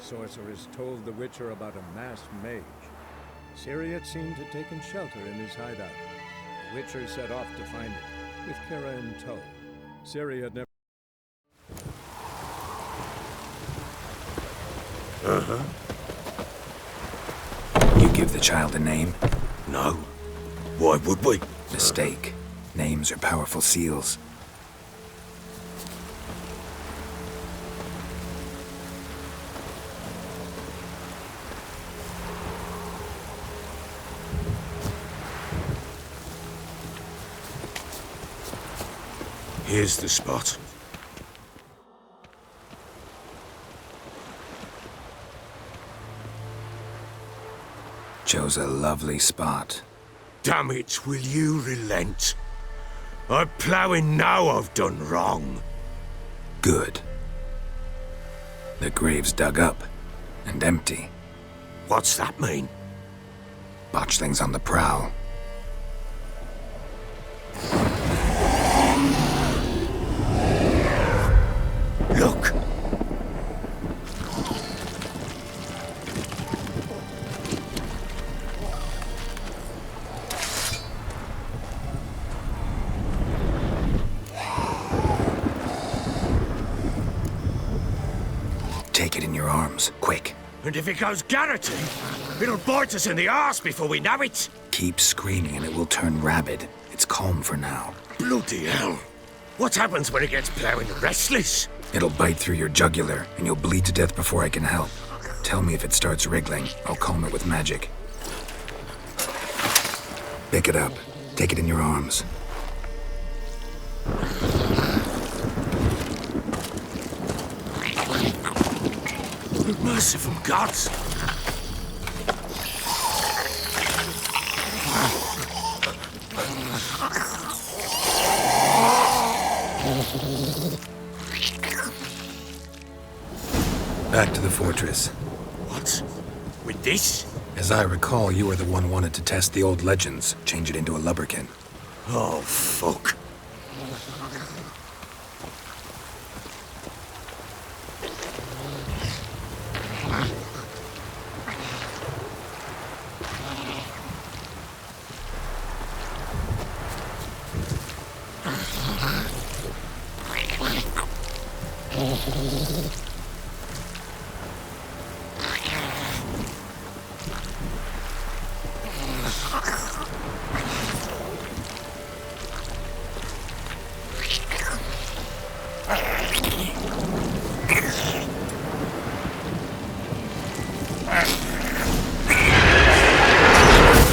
sorceress told the Witcher about a masked mage. Ciri had seemed to have taken shelter in his hideout. The Witcher set off to find it, with Kira in tow. Ciri had never... You give the child a name? No. Why would we? Mistake. Names are powerful seals. Here's the spot. Chose a lovely spot. Damn it, will you relent? I'm ploughing now I've done wrong. Good. The grave's dug up and empty. What's that mean? Botchling's on the prowl. Look! Take it in your arms, quick. And if it goes garroting, it'll bite us in the arse before we know it! Keep screaming and it will turn rabid. It's calm for now. Bloody hell! What happens when it gets ploughing restless? It'll bite through your jugular, and you'll bleed to death before I can help. Tell me if it starts wriggling. I'll calm it with magic. Pick it up. Take it in your arms. Merciful gods! Back to the fortress. What? With this? As I recall, you were the one wanted to test the old legends, change it into a lubberkin. Oh, fuck.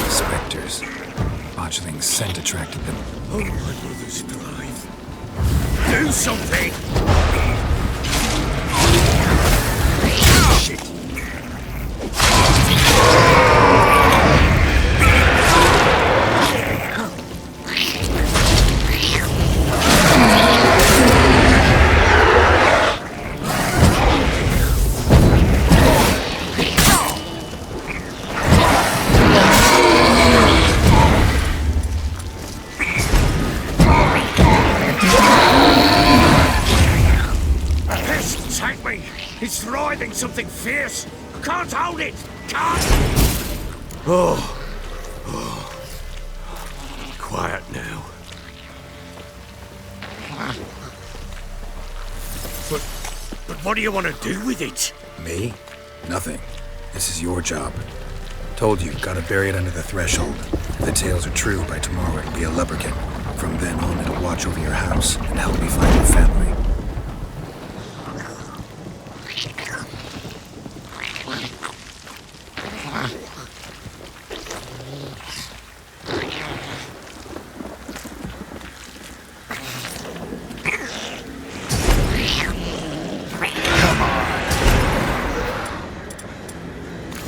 Spectres. Botchling's scent attracted them. Oh, my mother's alive. Do something! Shit. Take me! It's writhing something fierce! I can't hold it! Can't! Oh. Quiet now. But what do you want to do with it? Me? Nothing. This is your job. Told you, gotta bury it under the threshold. If the tales are true, by tomorrow it'll be a lubberkin. From then on, it'll watch over your house and help me find your family.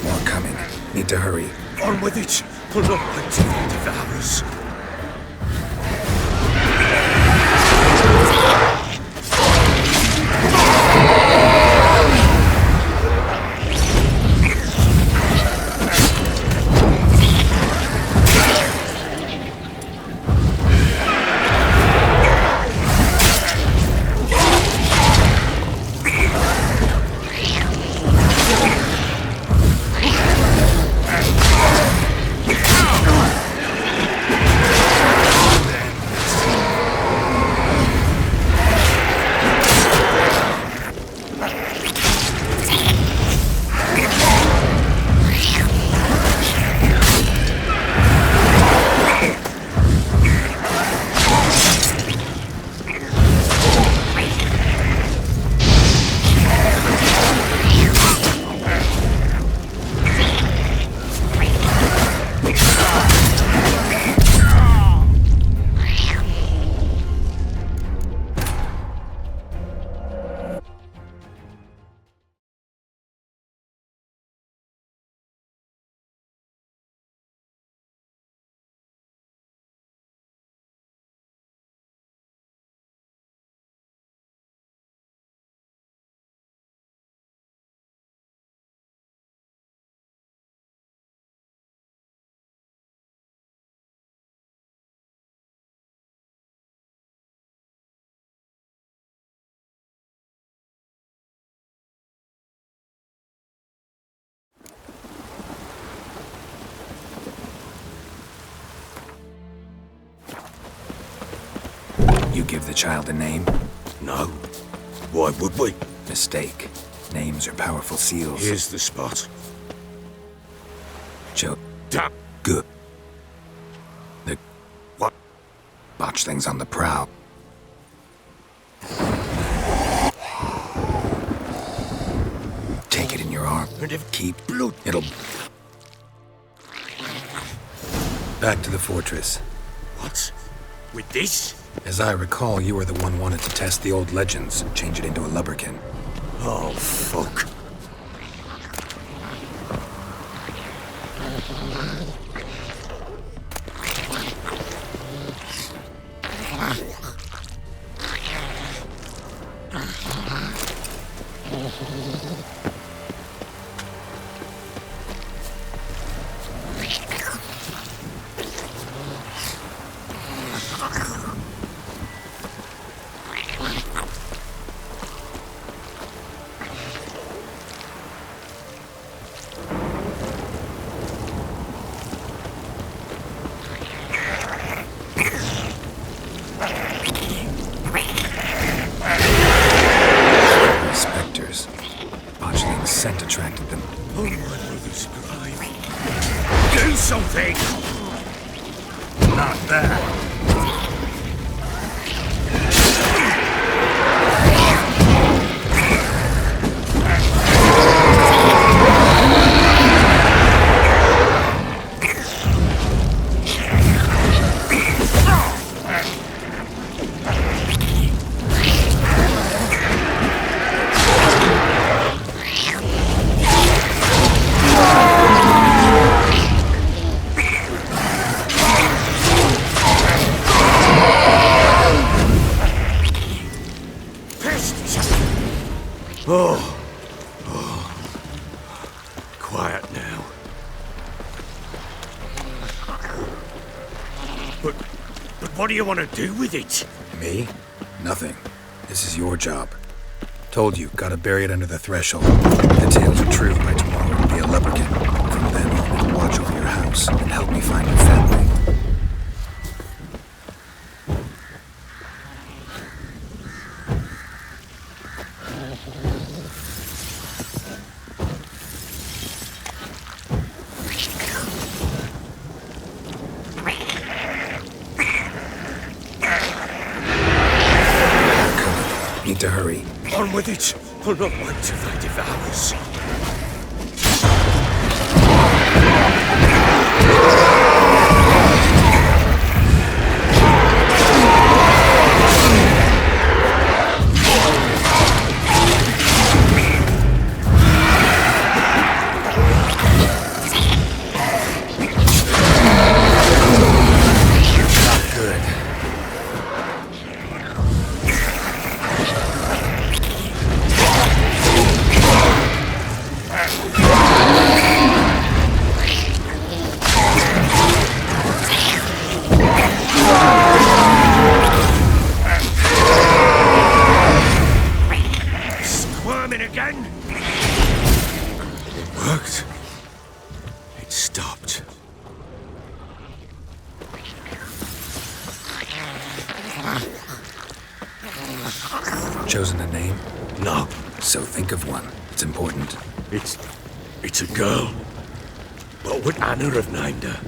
More coming. Need to hurry. On with it! Pull up until it devours. the child a name? No. Why would we? Mistake. Names are powerful seals. Here's the spot. Joe. Damn. Good. The What? botch things on the prowl. Take it in your arm. And if Keep blood. It'll... Back to the fortress. What? With this? As I recall, you were the one wanted to test the old legends, change it into a lubberkin. Oh, fuck. Spectres. Botchling's scent attracted them. Oh, my mother's bride. Do something! Not that. Quiet now. But what do you want to do with it? Me? Nothing. This is your job. Told you, gotta bury it under the threshold. If the tales are true, by tomorrow it'll be a lubberkin. From then on, it'll watch over your house and help me find your family. Need to hurry. On with it. I'll not wait till they devour us. Again? It worked. It stopped. Chosen a name? No. So think of one. It's important. It's a girl. What would Anna have named her?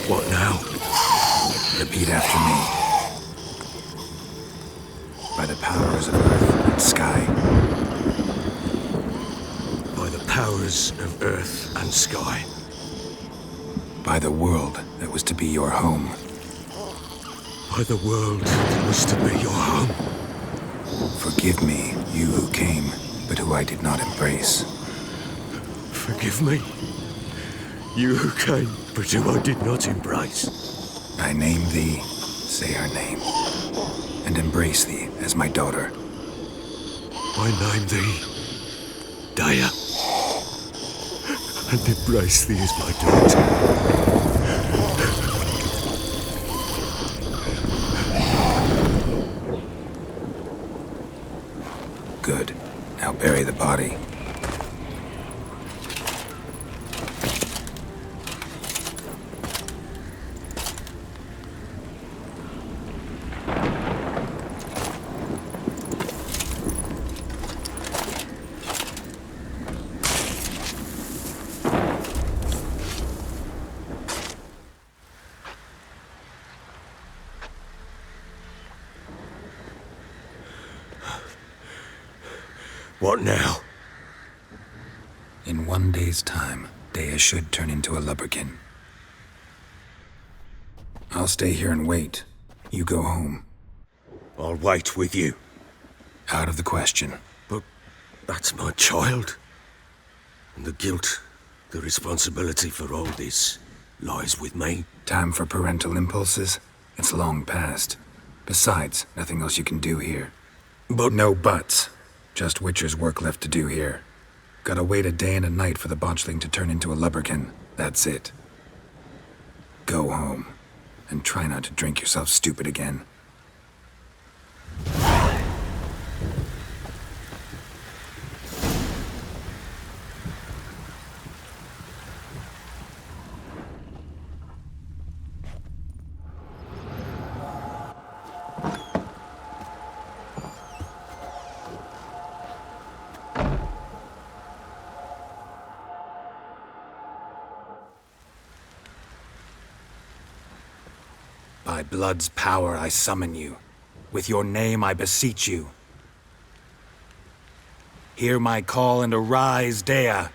What now? Repeat after me. By the powers of earth and sky. By the powers of earth and sky. By the world that was to be your home. By the world that was to be your home. Forgive me, you who came, but who I did not embrace. Forgive me. You who came, but who I did not embrace. I name thee, say her name, and embrace thee as my daughter. I name thee Daya. and embrace thee as my daughter. Good. Now bury the body. What now? In 1 day's time, Dea should turn into a lubberkin. I'll stay here and wait. You go home. I'll wait with you. Out of the question. But that's my child. And the guilt, the responsibility for all this lies with me. Time for parental impulses? It's long past. Besides, nothing else you can do here. But No buts. Just Witcher's work left to do here. Gotta wait a day and a night for the botchling to turn into a lubberkin. That's it. Go home. And try not to drink yourself stupid again. By blood's power I summon you. With your name I beseech you. Hear my call and arise, Dea.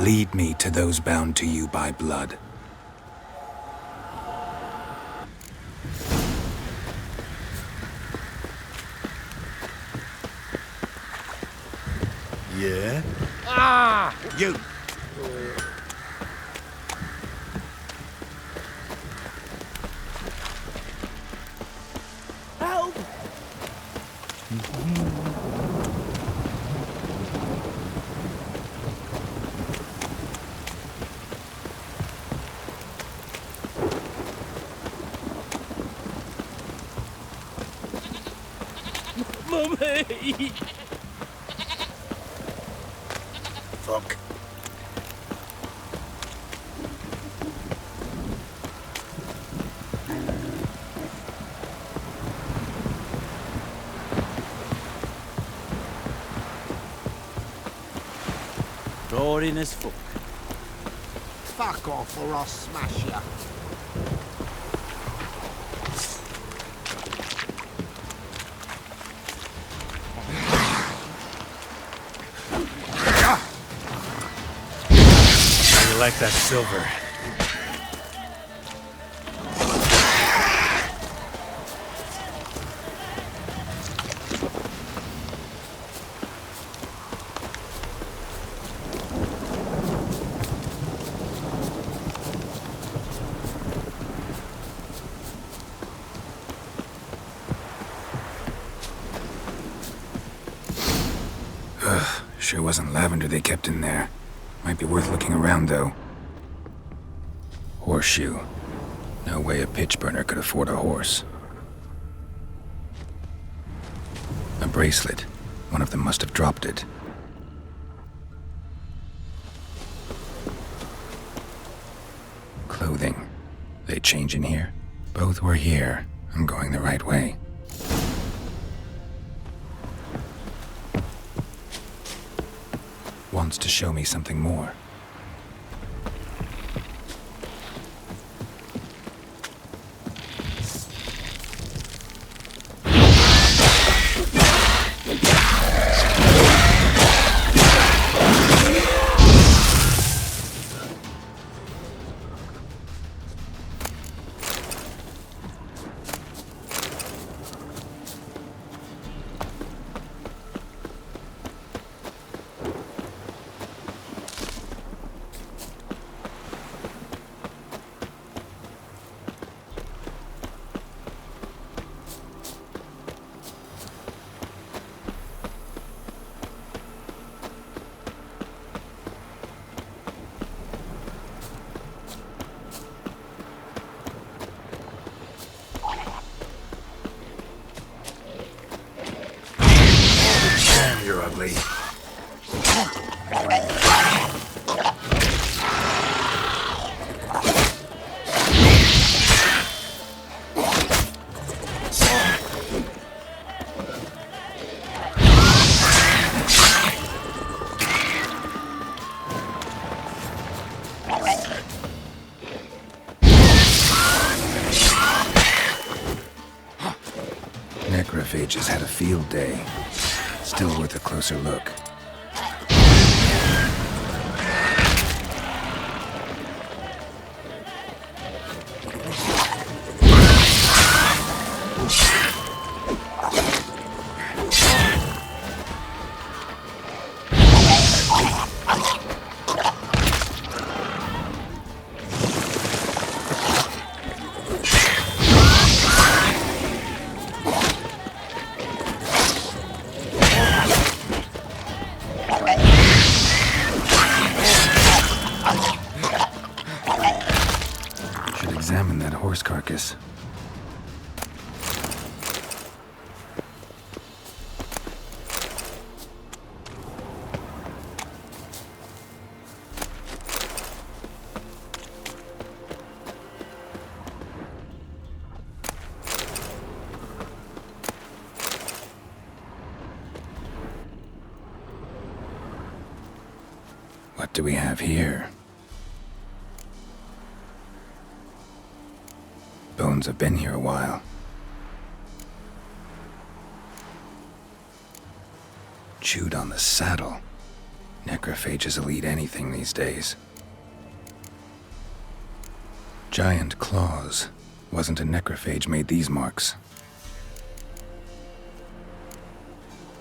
Lead me to those bound to you by blood. yeah? You! Help! Mummy! Fuck. Boring as fuck. Fuck off or I'll smash you. You like that silver? Sure wasn't lavender they kept in there. Might be worth looking around, though. Horseshoe. No way a pitch burner could afford a horse. A bracelet. One of them must have dropped it. Clothing. They change in here? Both were here. I'm going the right way. Wants to show me something more. quickly. Necrophages had a field day. Still worth a closer look. Examine that horse carcass. What do we have here? Bones have been here a while. Chewed on the saddle. Necrophages will eat anything these days. Giant claws. Wasn't a necrophage made these marks.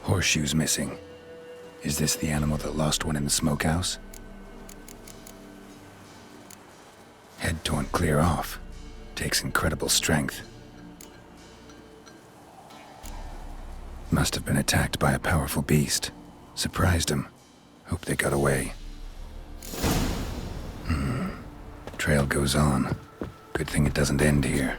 Horseshoes missing. Is this the animal that lost one in the smokehouse? Head torn clear off. Takes incredible strength. Must have been attacked by a powerful beast. Surprised him. Hope they got away. Trail goes on. Good thing it doesn't end here.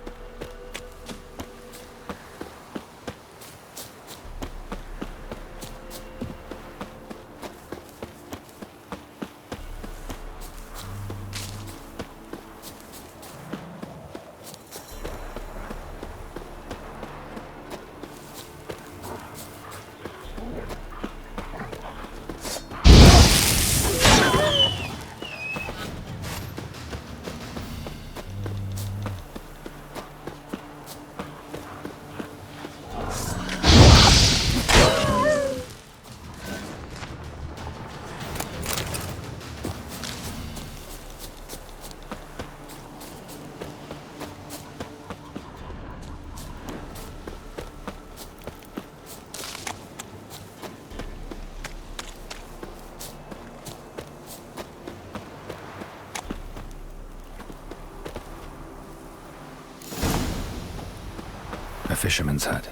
A fisherman's hut.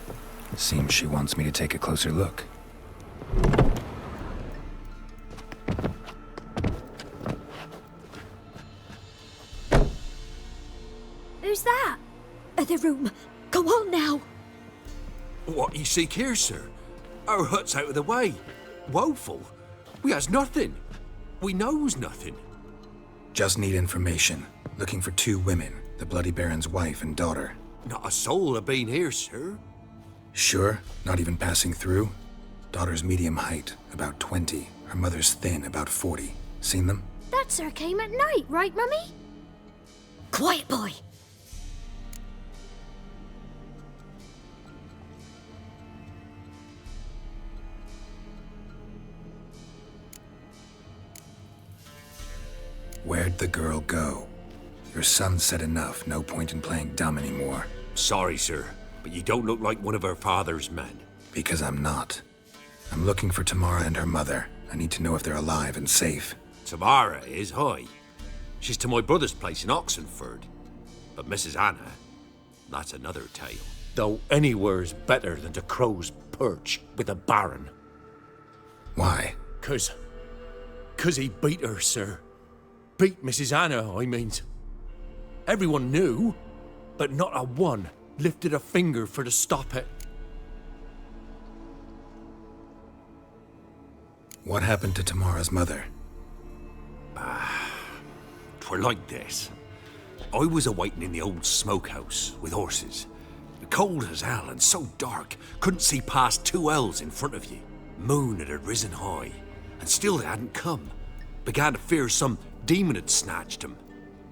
Seems she wants me to take a closer look. Who's that? The room. Go on now. What you seek here, sir? Our hut's out of the way. Woeful. We has nothing. We knows nothing. Just need information. Looking for 2 women. The Bloody Baron's wife and daughter. Not a soul have been here, sir. Sure? Not even passing through? Daughter's medium height, about 20. Her mother's thin, about 40. Seen them? That sir came at night, right, Mummy? Quiet, boy. Where'd the girl go? Your son said enough. No point in playing dumb anymore. Sorry, sir, but you don't look like one of our father's men. Because I'm not. I'm looking for Tamara and her mother. I need to know if they're alive and safe. Tamara is, hi. She's to my brother's place in Oxenford. But Mrs. Anna, that's another tale. Though anywhere's better than to Crow's Perch with a baron. Why? 'Cause he beat her, sir. Beat Mrs. Anna, I means. Everyone knew, but not a one lifted a finger for to stop it. What happened to Tamara's mother? Twere like this. I was awaiting in the old smokehouse with horses. Cold as hell and so dark, couldn't see past 2 ells in front of you. Moon had risen high, and still they hadn't come. Began to fear some demon had snatched them.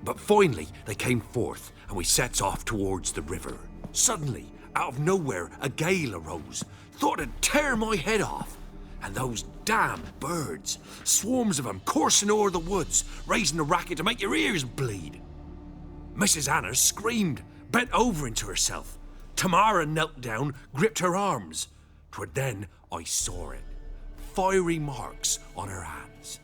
But finally they came forth, and we sets off towards the river. Suddenly, out of nowhere, a gale arose. Thought it'd tear my head off. And those damn birds, swarms of them coursing o'er the woods, raising a racket to make your ears bleed. Mrs. Anna screamed, bent over into herself. Tamara knelt down, gripped her arms. 'Twere then I saw it. Fiery marks on her hands.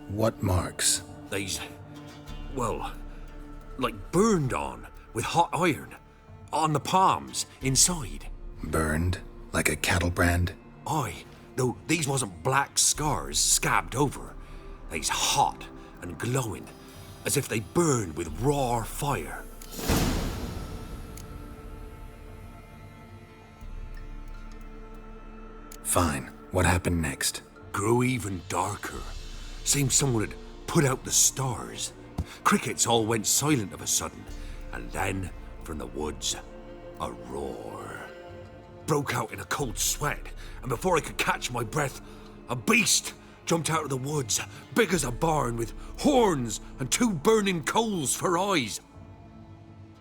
What marks? They's, well, like burned on with hot iron. On the palms, inside. Burned? Like a cattle brand? Aye, though these wasn't black scars scabbed over. They's hot and glowing, as if they burned with raw fire. Fine. What happened next? Grew even darker. Seemed someone had put out the stars. Crickets all went silent of a sudden, and then, from the woods, a roar. Broke out in a cold sweat, and before I could catch my breath, a beast jumped out of the woods, big as a barn, with horns and 2 burning coals for eyes.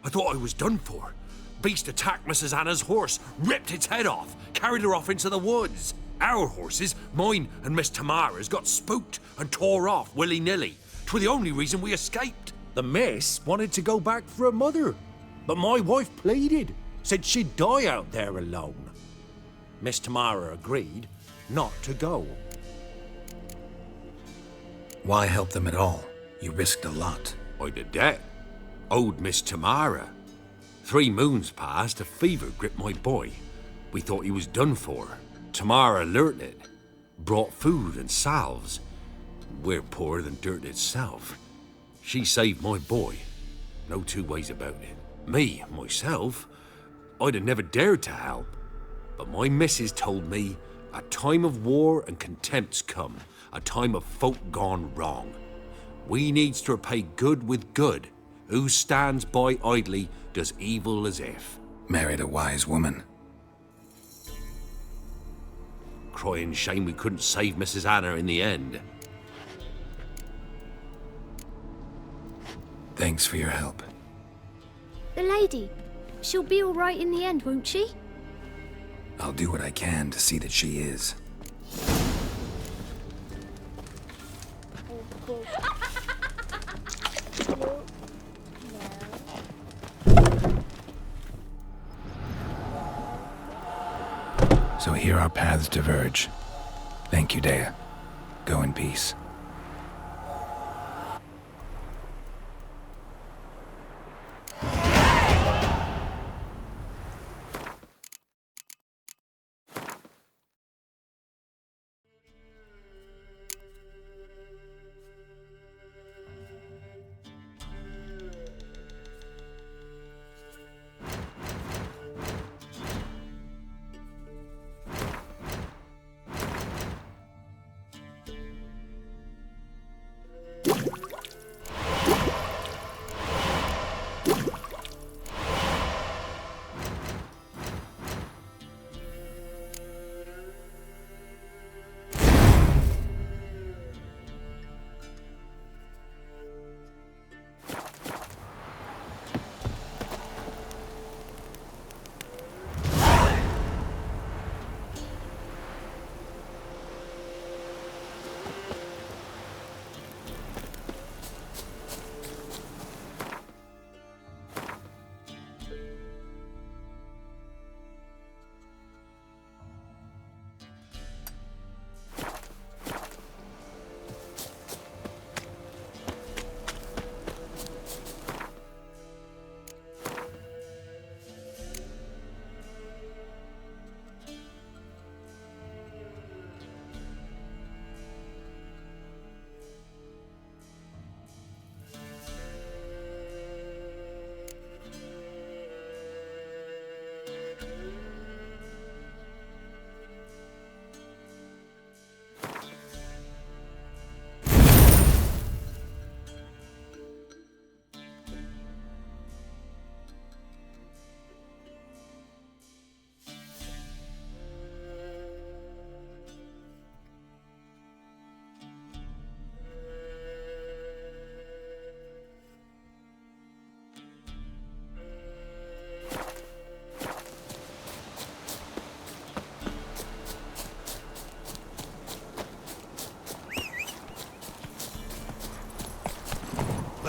I thought I was done for. Beast attacked Mrs. Anna's horse, ripped its head off, carried her off into the woods. Our horses, mine and Miss Tamara's, got spooked and tore off willy-nilly. 'Twere the only reason we escaped. The miss wanted to go back for her mother, but my wife pleaded, said she'd die out there alone. Miss Tamara agreed not to go. Why help them at all? You risked a lot. I did that. Owed Miss Tamara. 3 moons passed, a fever gripped my boy. We thought he was done for. Tamara learnt it. Brought food and salves. We're poorer than dirt itself. She saved my boy. No 2 ways about it. Me, myself, I'd have never dared to help. But my missus told me a time of war and contempt's come. A time of folk gone wrong. We needs to repay good with good. Who stands by idly does evil as if. Married a wise woman. Crying shame we couldn't save Mrs. Anna in the end. Thanks for your help. The lady. She'll be all right in the end, won't she? I'll do what I can to see that she is. So here our paths diverge. Thank you, Dea. Go in peace.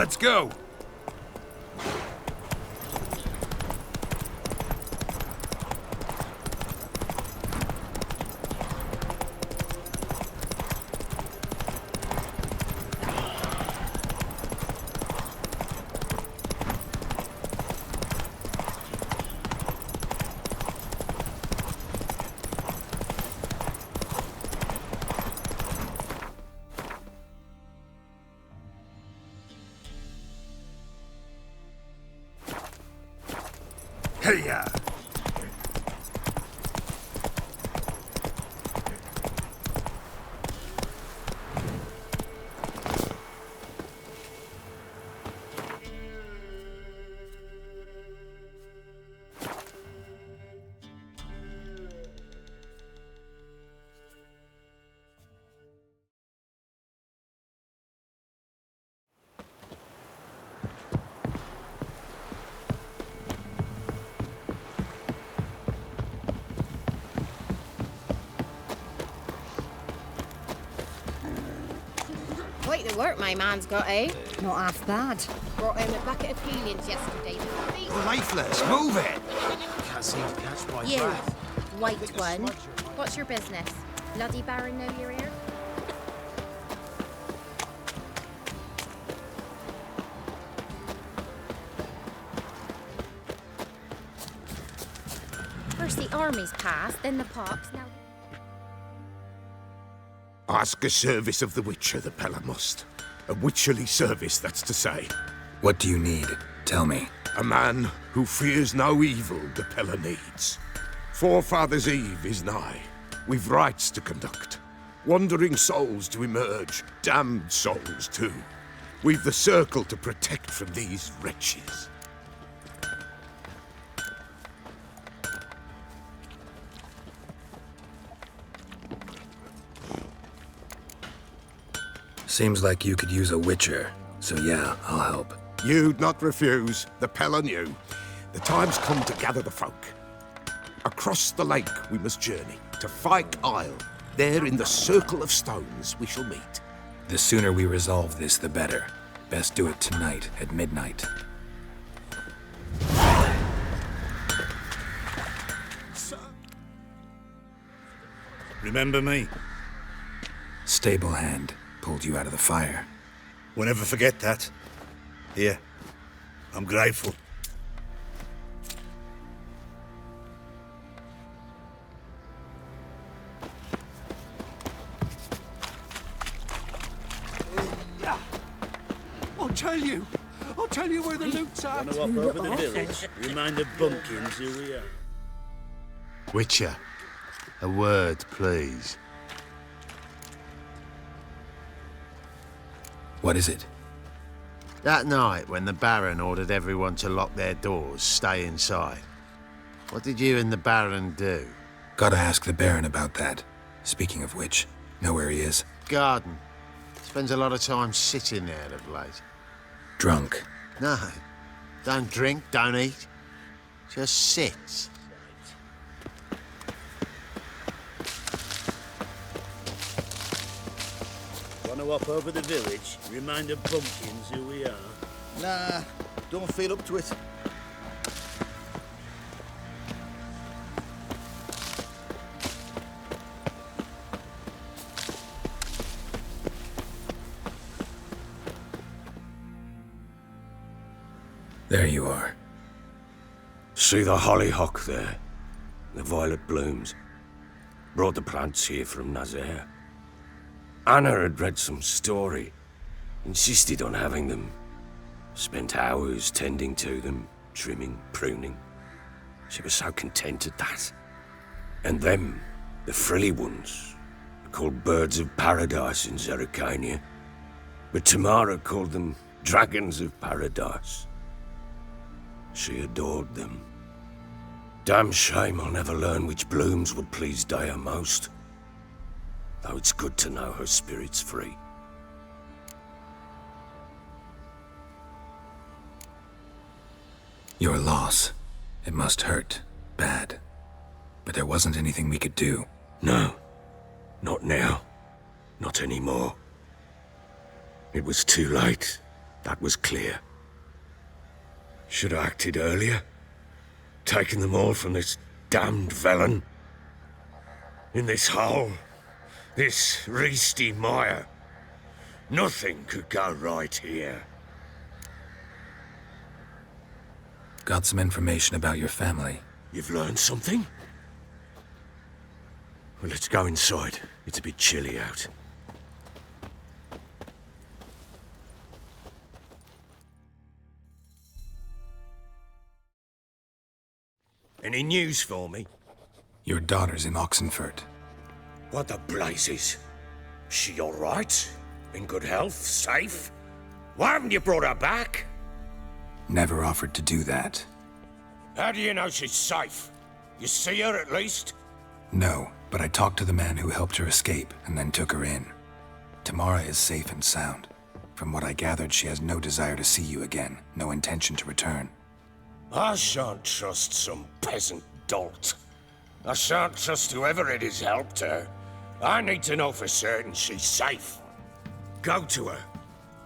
Let's go! Hey-ya! Quite the work my man's got, eh? Not half bad. Brought home a bucket of peelings yesterday. Lifeless, move it! Can't seem to catch my You, breath. white one. What's your business? Bloody Baron know you're here? First the army's passed, then the pops, now... Ask a service of the Witcher, the Pella must. A witcherly service, that's to say. What do you need? Tell me. A man who fears no evil the Pella needs. Forefathers' Eve is nigh. We've rites to conduct. Wandering souls to emerge. Damned souls, too. We've the circle to protect from these wretches. Seems like you could use a witcher, so yeah, I'll help. You'd not refuse. The Pella knew. The time's come to gather the folk. Across the lake we must journey, to Fyke Isle. There in the circle of stones we shall meet. The sooner we resolve this, the better. Best do it tonight, at midnight. Remember me? Stable hand pulled you out of the fire. We'll never forget that. Here, I'm grateful. I'll tell you where the loot's at. Wanna walk over the village? Remind the bumpkins who we are. Witcher, a word, please. What is it? That night when the Baron ordered everyone to lock their doors, stay inside. What did you and the Baron do? Gotta ask the Baron about that. Speaking of which, know where he is? Garden. Spends a lot of time sitting there of late. Drunk. No. Don't drink, don't eat. Just sits. Wanna walk over the village? Remind the bumpkins who we are. Nah, don't feel up to it. There you are. See the hollyhock there? The violet blooms. Brought the plants here from Nazaire. Anna had read some story. Insisted on having them. Spent hours tending to them, trimming, pruning. She was so content at that. And them, the frilly ones, are called birds of paradise in Zerrikania. But Tamara called them dragons of paradise. She adored them. Damn shame I'll never learn which blooms would please Daya most. Though it's good to know her spirit's free. Your loss. It must hurt. Bad. But there wasn't anything we could do. No. Not now. Not anymore. It was too late. That was clear. Should have acted earlier. Taken them all from this damned Velen. In this hole. This Reesty mire. Nothing could go right here. Got some information about your family. You've learned something? Well, let's go inside. It's a bit chilly out. Any news for me? Your daughter's in Oxenfurt. What the blazes? She all right? In good health? Safe? Why haven't you brought her back? Never offered to do that. How do you know she's safe? You see her at least? No, but I talked to the man who helped her escape and then took her in. Tamara is safe and sound. From what I gathered, she has no desire to see you again, no intention to return. I shan't trust some peasant dolt. I shan't trust whoever it is helped her. I need to know for certain she's safe. Go to her.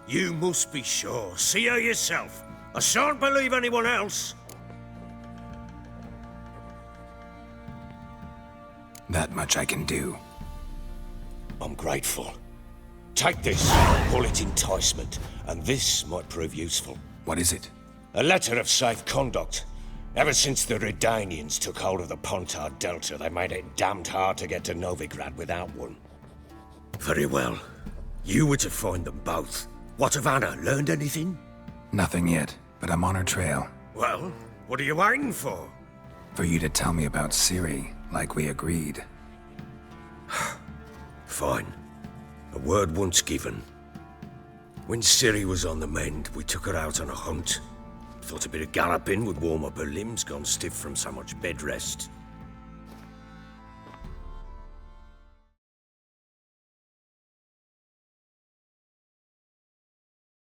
You must be sure. See her yourself. I shan't believe anyone else. That much I can do. I'm grateful. Take this, call it enticement, and this might prove useful. What is it? A letter of safe conduct. Ever since the Redanians took hold of the Pontar Delta, they made it damned hard to get to Novigrad without one. Very well. You were to find them both. What of Anna? Learned anything? Nothing yet, but I'm on her trail. Well, what are you waiting for? For you to tell me about Ciri, like we agreed. Fine. A word once given. When Ciri was on the mend, we took her out on a hunt. Thought a bit of galloping would warm up her limbs, gone stiff from so much bed rest.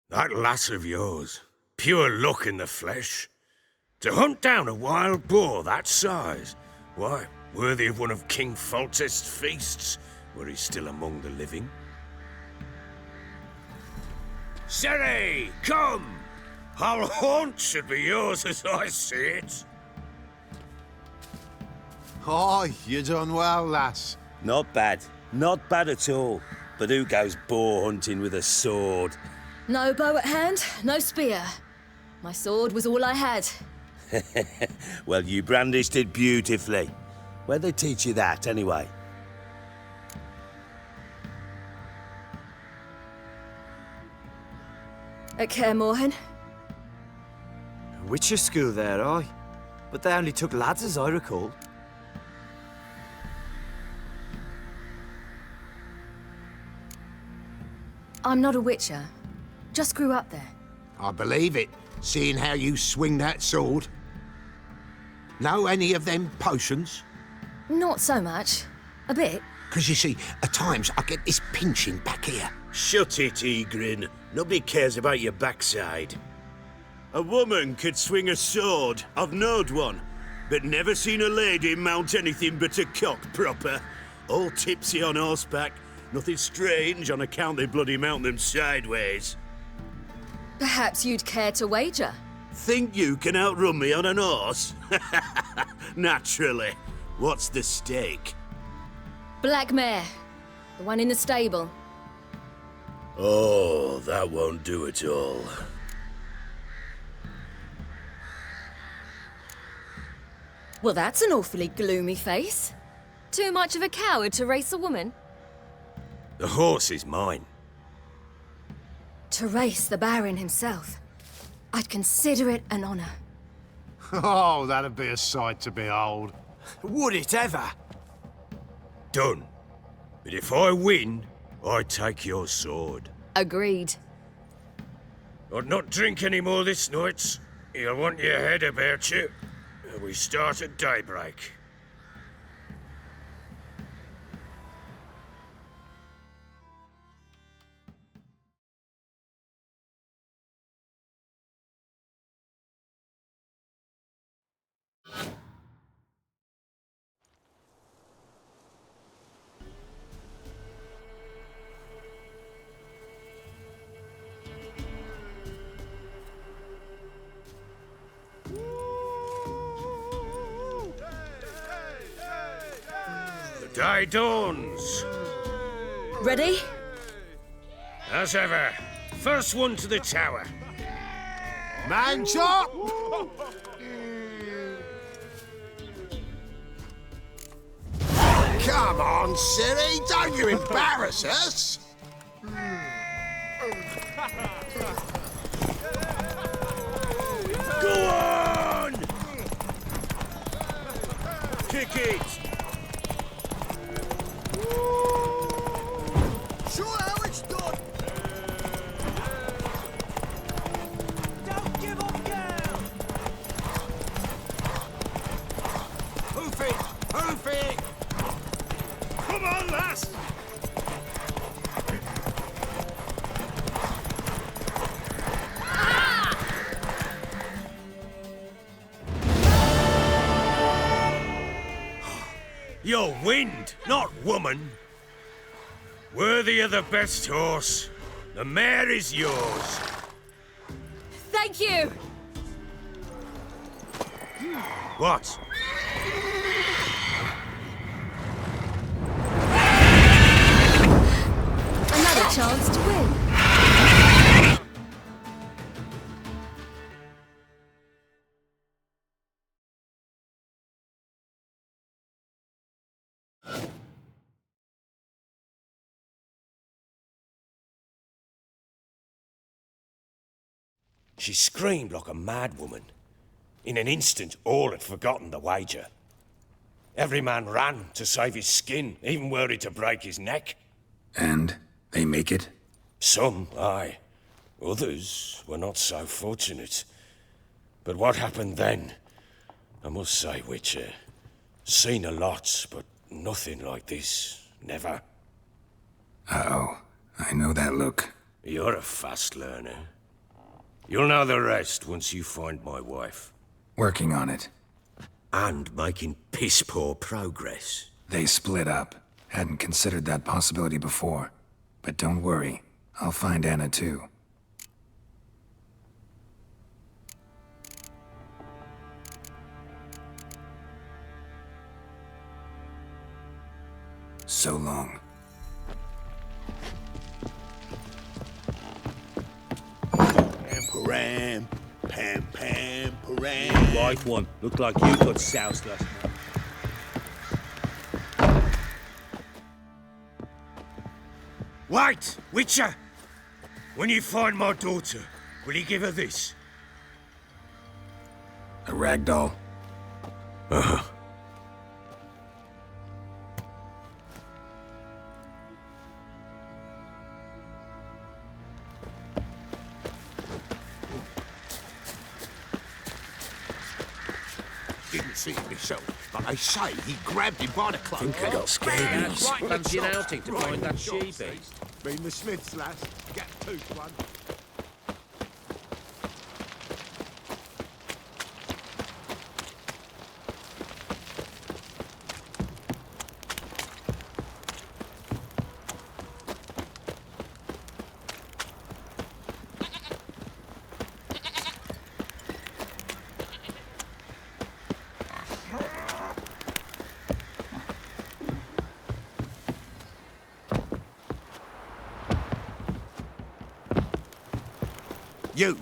That lass of yours, pure luck in the flesh. To hunt down a wild boar that size, why, worthy of one of King Foltest's feasts, were he still among the living. Ciri, come! Whole haunt should be yours as I see it. Oh, you done well, lass. Not bad. Not bad at all. But who goes boar hunting with a sword? No bow at hand, no spear. My sword was all I had. Well, you brandished it beautifully. Where'd they teach you that, anyway? At Kaer Morhen. Witcher school there, aye. But they only took lads, as I recall. I'm not a witcher. Just grew up there. I believe it, seeing how you swing that sword. Know any of them potions? Not so much. A bit. Because you see, at times I get this pinching back here. Shut it, Egrin. Nobody cares about your backside. A woman could swing a sword. I've knowed one. But never seen a lady mount anything but a cock proper. All tipsy on horseback. Nothing strange on account they bloody mount them sideways. Perhaps you'd care to wager? Think you can outrun me on an horse? Naturally. What's the stake? Black mare. The one in the stable. Oh, that won't do it all. Well, that's an awfully gloomy face. Too much of a coward to race a woman? The horse is mine. To race the Baron himself. I'd consider it an honor. Oh, that'd be a sight to behold. Would it ever? Done. But if I win, I take your sword. Agreed. I'd not drink any more this night. You'll want your head about you. We start at daybreak. Day dawns. Ready? As ever. First one to the tower. Man chop! Come on, Ciri, don't you embarrass us! Go on! Kick it! Show how it's done! Don't give up, girl! Hoof it! Hoof it! Come on, lass! You're wind, not woman. Worthy of the best horse. The mare is yours. Thank you! What? Another chance to win. She screamed like a mad woman. In an instant, all had forgotten the wager. Every man ran to save his skin, even worried to break his neck. And they make it? Some, aye. Others were not so fortunate. But what happened then? I must say, Witcher, seen a lot, but nothing like this. Never. Uh-oh. I know that look. You're a fast learner. You'll know the rest once you find my wife. Working on it. And making piss-poor progress. They split up. Hadn't considered that possibility before. But don't worry. I'll find Anna too. So long. Param, pam, pam, param. Right one. Looked like you got soused last night. Wait, Witcher! When you find my daughter, will you give her this? A ragdoll. Uh-huh. Didn't see it myself, but I say he grabbed him by the cloak. Think I got scabies. That's right, fancy an outing to find that she-beast. Been the Smiths, lass. Get tooth one. You!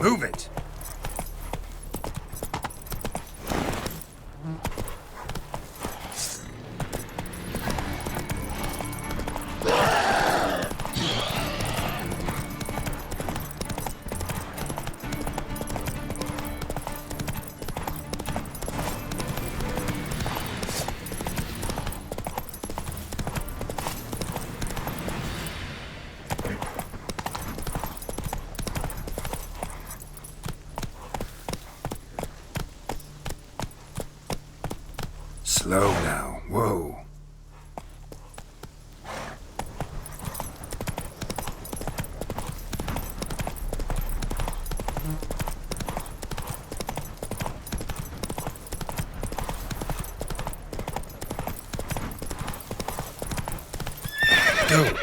Move it! Slow now. Whoa.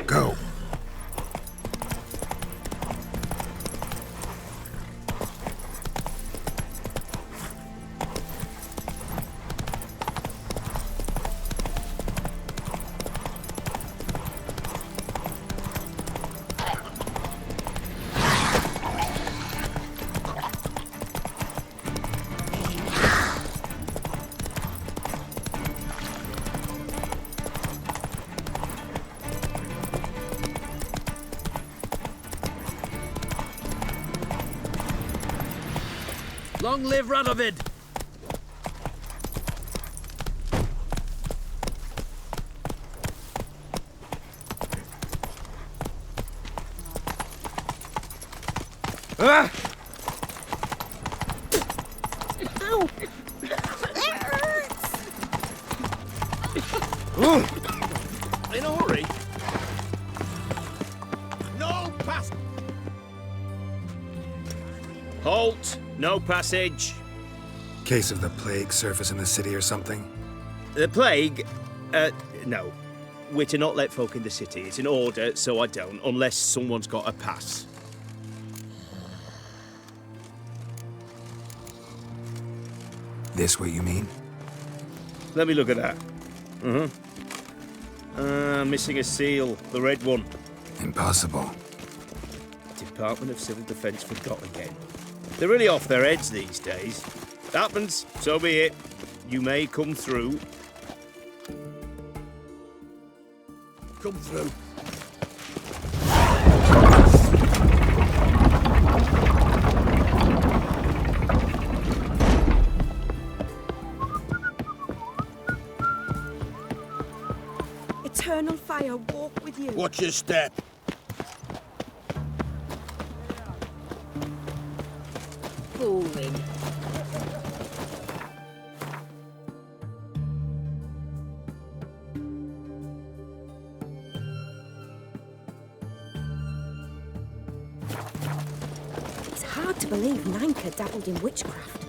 Go. Long live Radovid! Ah! Ow! In a hurry? No pass! Halt! No passage. Case of the plague surface in the city or something? The plague? No. We're to not let folk in the city. It's an order, so I don't, unless someone's got a pass. This what you mean? Let me look at that. Missing a seal. The red one. Impossible. Department of Civil Defence forgot again. They're really off their heads these days. Happens, so be it. You may come through. Come through. Eternal fire walk with you. Watch your step. Boring. It's hard to believe Nanka dabbled in witchcraft.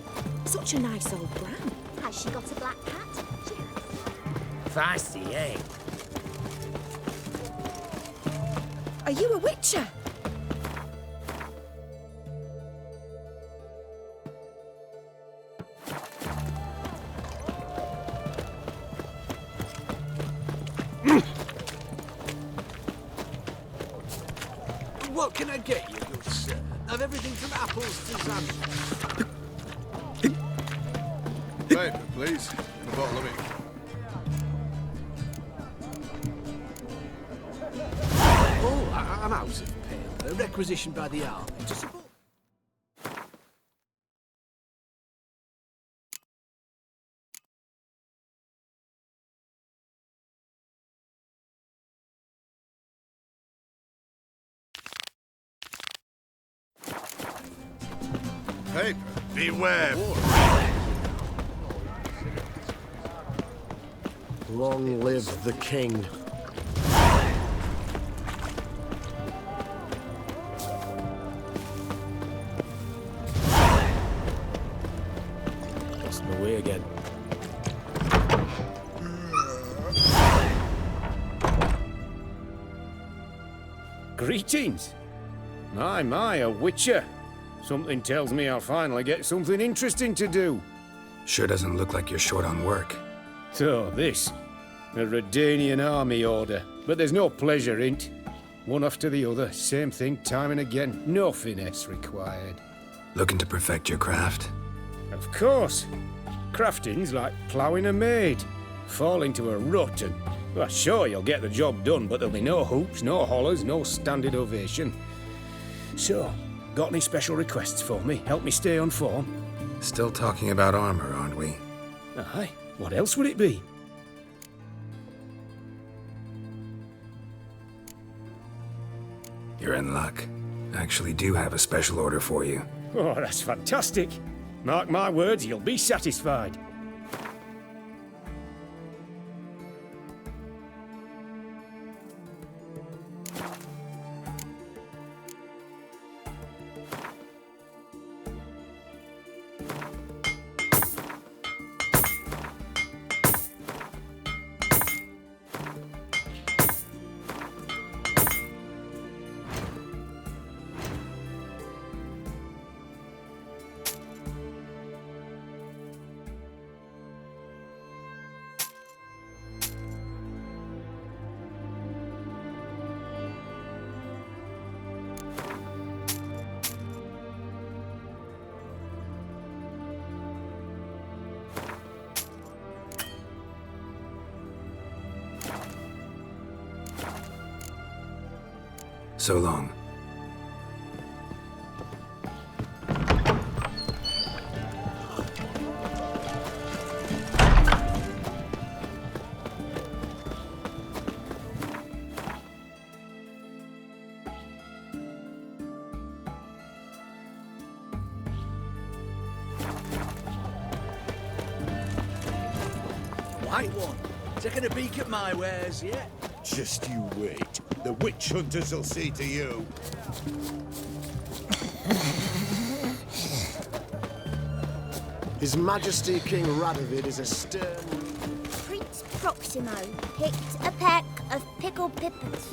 Such a nice old gran. Has she got a black cat? Feisty, eh? Are you a witcher? What can I get you, good sir? Of everything from apples to salmon. Paper, please. And a bottle of ink. Oh, I'm out of paper. Requisitioned by the army to support. Paper. Beware. Long live the king. Lost my way again. Greetings. My, a witcher. Something tells me I'll finally get something interesting to do. Sure doesn't look like you're short on work. So, this. A Redanian army order. But there's no pleasure in't. One after the other, same thing time and again. No finesse required. Looking to perfect your craft? Of course. Crafting's like ploughing a maid. Fall into a rut and... Well, sure, you'll get the job done, but there'll be no hoops, no hollers, no standing ovation. So, got any special requests for me? Help me stay on form? Still talking about armor, aren't we? Aye. What else would it be? You're in luck. I actually do have a special order for you. Oh, that's fantastic. Mark my words, you'll be satisfied. So long. White one, taking a peek at my wares yet? Just you wait. The witch hunters will see to you. His Majesty King Radovid is a stern... Prince Proximo picked a peck of pickled pippers.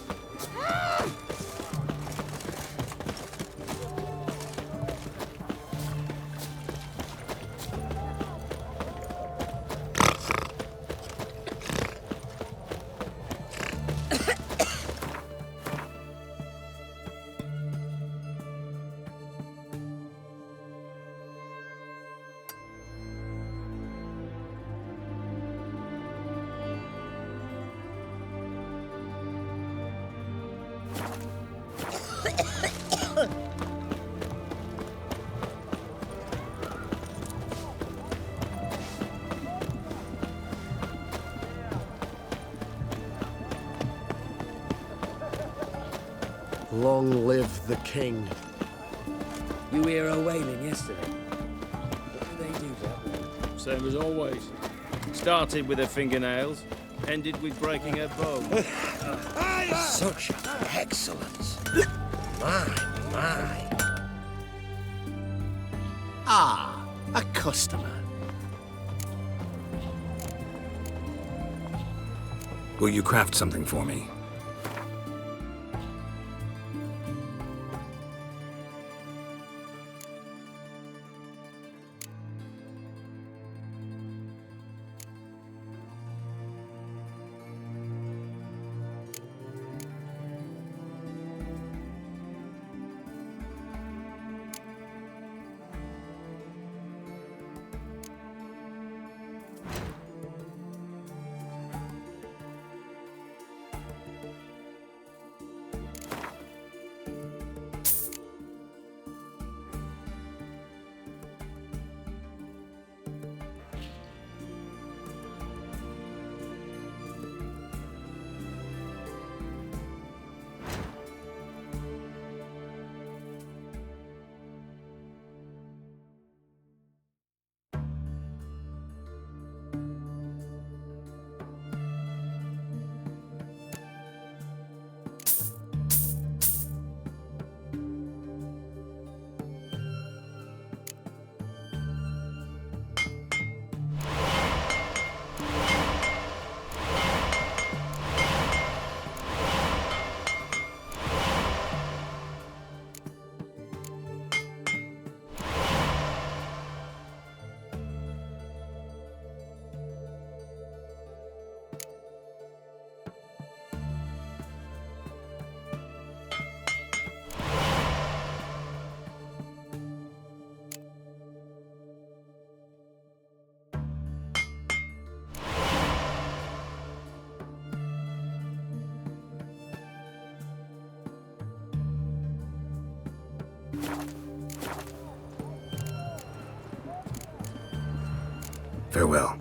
Long live the king. You hear her wailing yesterday? What do they do that? Same as always. Started with her fingernails, ended with breaking her bone. Such excellence. My. Ah, a customer. Will you craft something for me? Farewell.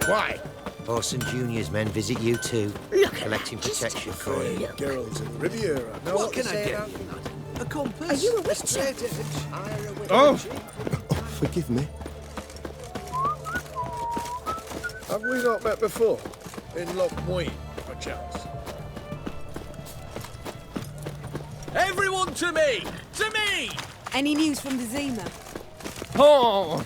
Why? Orson Jr.'s men visit you too, collecting protection for you. Girls in Riviera. Know What can to I say do? about A compass? Are you a witcher? straight edge. Oh! Forgive me. Have we not met before? In Lochmoyne, perchance? Everyone to me! To me! Any news from the Zima? Oh!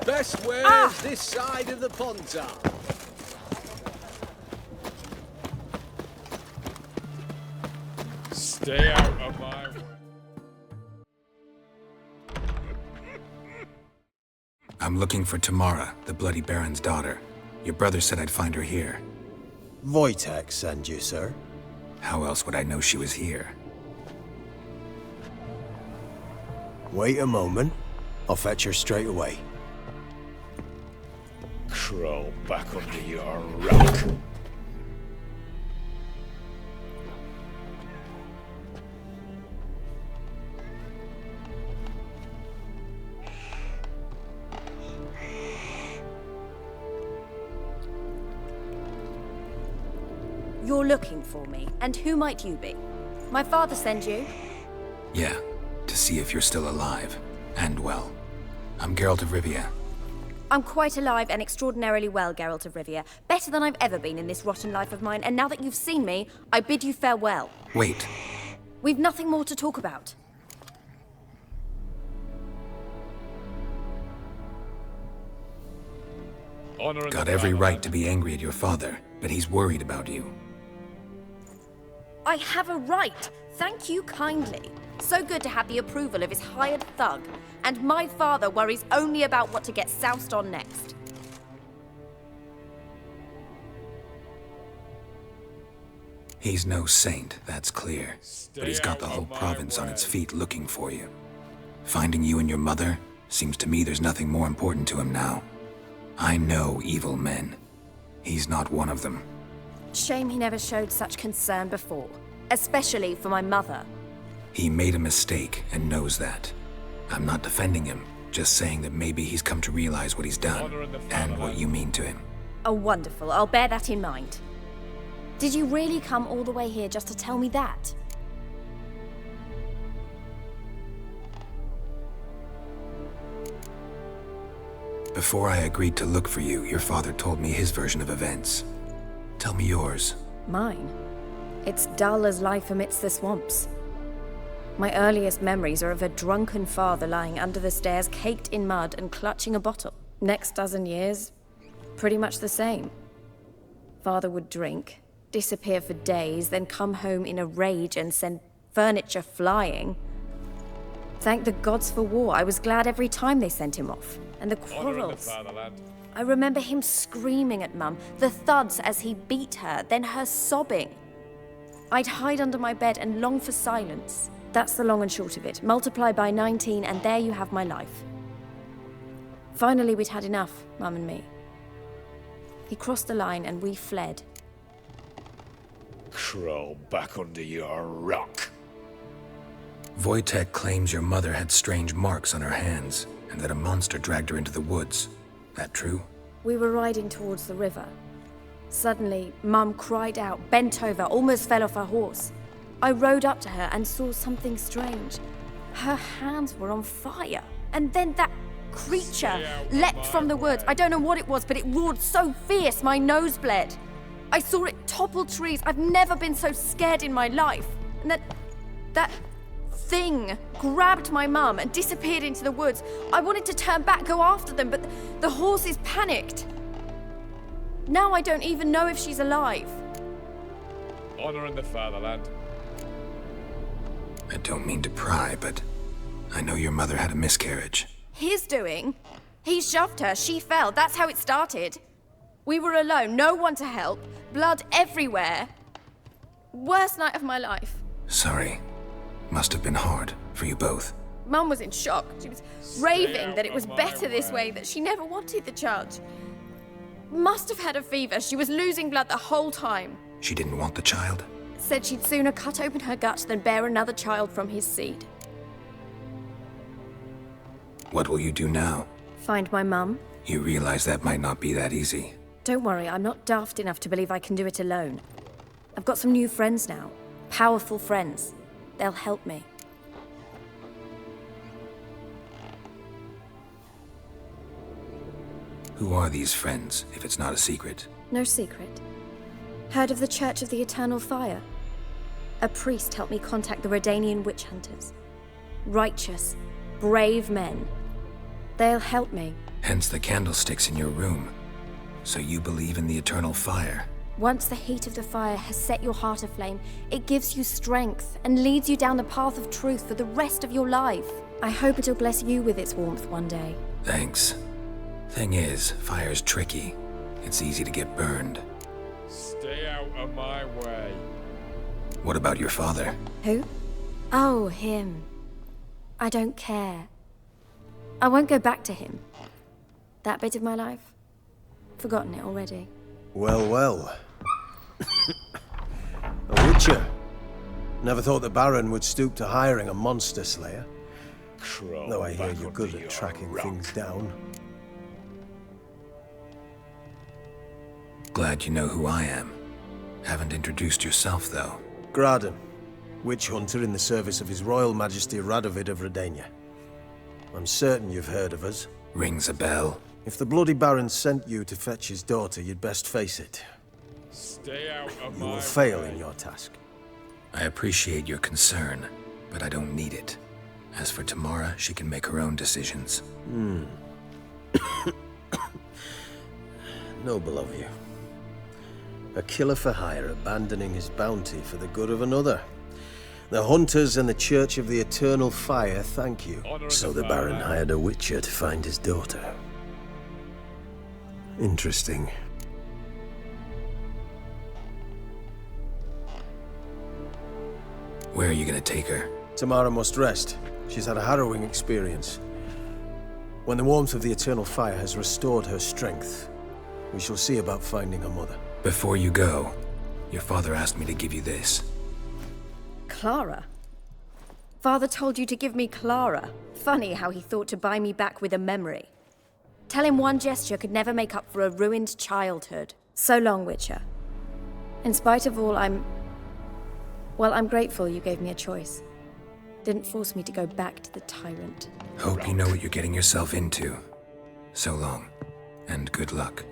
Best wares this side of the Pontar. Stay out of my way. I'm looking for Tamara, the Bloody Baron's daughter. Your brother said I'd find her here. Wojtek sent you, sir. How else would I know she was here? Wait a moment. I'll fetch her straight away. Crawl back under your rock. You're looking for me, and who might you be? My father sent you? Yeah, to see if you're still alive. And well. I'm Geralt of Rivia. I'm quite alive and extraordinarily well, Geralt of Rivia. Better than I've ever been in this rotten life of mine, and now that you've seen me, I bid you farewell. Wait. We've nothing more to talk about. Got every right to be angry at your father, but he's worried about you. I have a right. Thank you kindly. So good to have the approval of his hired thug. And my father worries only about what to get soused on next. He's no saint, that's clear. But he's got the whole province on its feet looking for you. Finding you and your mother? Seems to me there's nothing more important to him now. I know evil men. He's not one of them. Shame he never showed such concern before. Especially for my mother. He made a mistake and knows that. I'm not defending him, just saying that maybe he's come to realize what he's done, and what you mean to him. Oh, wonderful. I'll bear that in mind. Did you really come all the way here just to tell me that? Before I agreed to look for you, your father told me his version of events. Tell me yours. Mine? It's dull as life amidst the swamps. My earliest memories are of a drunken father lying under the stairs, caked in mud and clutching a bottle. Next dozen years, pretty much the same. Father would drink, disappear for days, then come home in a rage and send furniture flying. Thank the gods for war. I was glad every time they sent him off. And the quarrels. I remember him screaming at Mum, the thuds as he beat her, then her sobbing. I'd hide under my bed and long for silence. That's the long and short of it. Multiply by 19 and there you have my life. Finally, we'd had enough, Mum and me. He crossed the line and we fled. Crawl back under your rock. Wojtek claims your mother had strange marks on her hands, and that a monster dragged her into the woods. That true? We were riding towards the river. Suddenly, Mum cried out, bent over, almost fell off her horse. I rode up to her and saw something strange. Her hands were on fire. And then that creature leapt from the woods. I don't know what it was, but it roared so fierce my nose bled. I saw it topple trees. I've never been so scared in my life. And that thing grabbed my mum and disappeared into the woods. I wanted to turn back, go after them, but the horses panicked. Now I don't even know if she's alive. Honor in the fatherland. I don't mean to pry, but I know your mother had a miscarriage. His doing? He shoved her, she fell, that's how it started. We were alone, no one to help, blood everywhere. Worst night of my life. Sorry. Must have been hard for you both. Mum was in shock. She was raving that it was better this way, that she never wanted the charge. Must have had a fever. She was losing blood the whole time. She didn't want the child? Said she'd sooner cut open her gut than bear another child from his seed. What will you do now? Find my mum. You realize that might not be that easy. Don't worry, I'm not daft enough to believe I can do it alone. I've got some new friends now. Powerful friends. They'll help me. Who are these friends, if it's not a secret? No secret. Heard of the Church of the Eternal Fire? A priest helped me contact the Redanian witch hunters. Righteous, brave men. They'll help me. Hence the candlesticks in your room. So you believe in the eternal fire? Once the heat of the fire has set your heart aflame, it gives you strength and leads you down the path of truth for the rest of your life. I hope it'll bless you with its warmth one day. Thanks. Thing is, fire's tricky. It's easy to get burned. Stay out of my way. What about your father? Who? Oh, him. I don't care. I won't go back to him. That bit of my life? Forgotten it already. Well, well. A witcher. Never thought the Baron would stoop to hiring a monster slayer. Though I hear you're good at tracking things down. Glad you know who I am. Haven't introduced yourself, though. Graden, witch hunter in the service of His Royal Majesty Radovid of Redania. I'm certain you've heard of us. Rings a bell. If the Bloody Baron sent you to fetch his daughter, you'd best face it. Stay out of You my will fail way. in your task. I appreciate your concern, but I don't need it. As for Tamara, she can make her own decisions. Noble of you. A killer for hire abandoning his bounty for the good of another. The hunters and the Church of the Eternal Fire thank you. So the Baron hired a witcher to find his daughter. Interesting. Where are you gonna take her? Tamara must rest. She's had a harrowing experience. When the warmth of the Eternal Fire has restored her strength, we shall see about finding her mother. Before you go, your father asked me to give you this. Clara? Father told you to give me Clara. Funny how he thought to buy me back with a memory. Tell him one gesture could never make up for a ruined childhood. So long, Witcher. In spite of all, I'm grateful you gave me a choice. Didn't force me to go back to the tyrant. Hope you know what you're getting yourself into. So long, and good luck.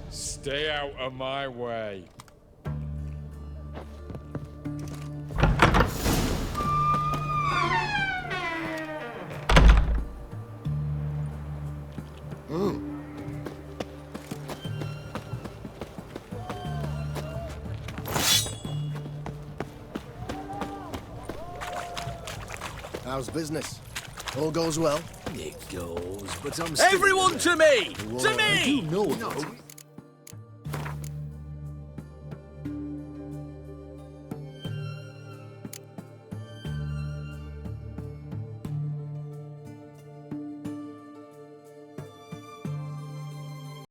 Stay out of my way. How's business? All goes well? It goes, but I'm still Everyone to me! To me! I do know